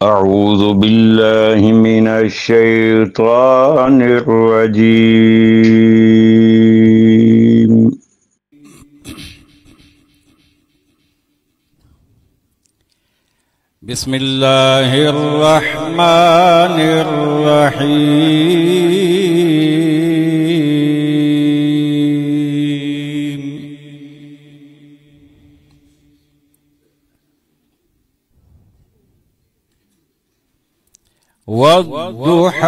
أعوذ بالله من الشيطان الرجيم. بسم الله الرحمن الرحيم. والضحى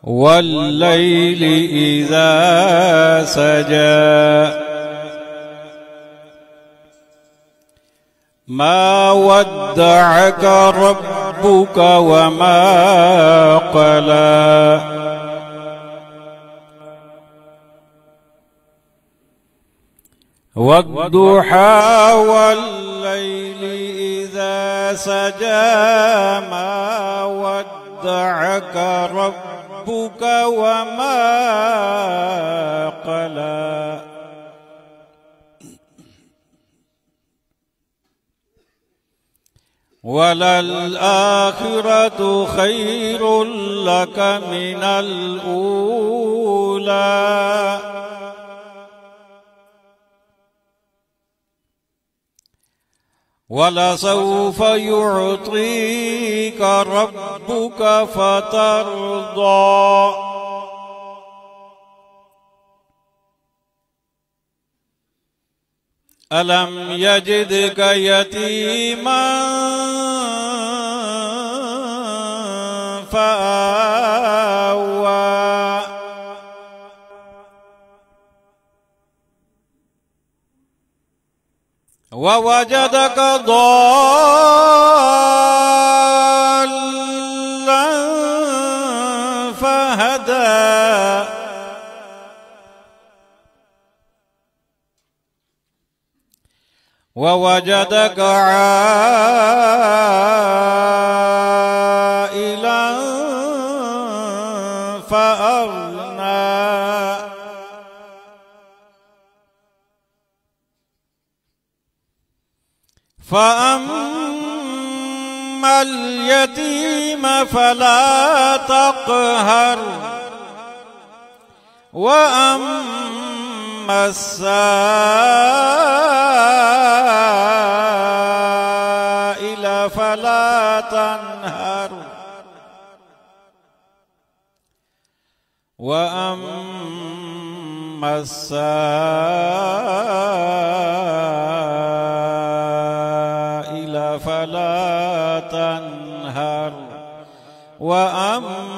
والليل إذا سجى ما ودعك ربك وما قلى والضحى والليل إذا سجى ما ودعك ربك وما قلى وللآخرة خير لك من الأولى ولسوف يعطيك ربك فترضى ألم يجدك يتيما فآوى ووجدك ضالا فهدى ووجدك عائلا فأغنى فأما اليتيم فلا تقهر وأما السائل فلا تنهر وأما السائل فلا تنهر وأما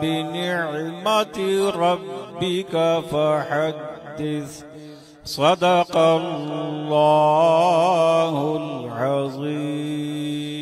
بنعمة ربك فحدث صدق الله العظيم.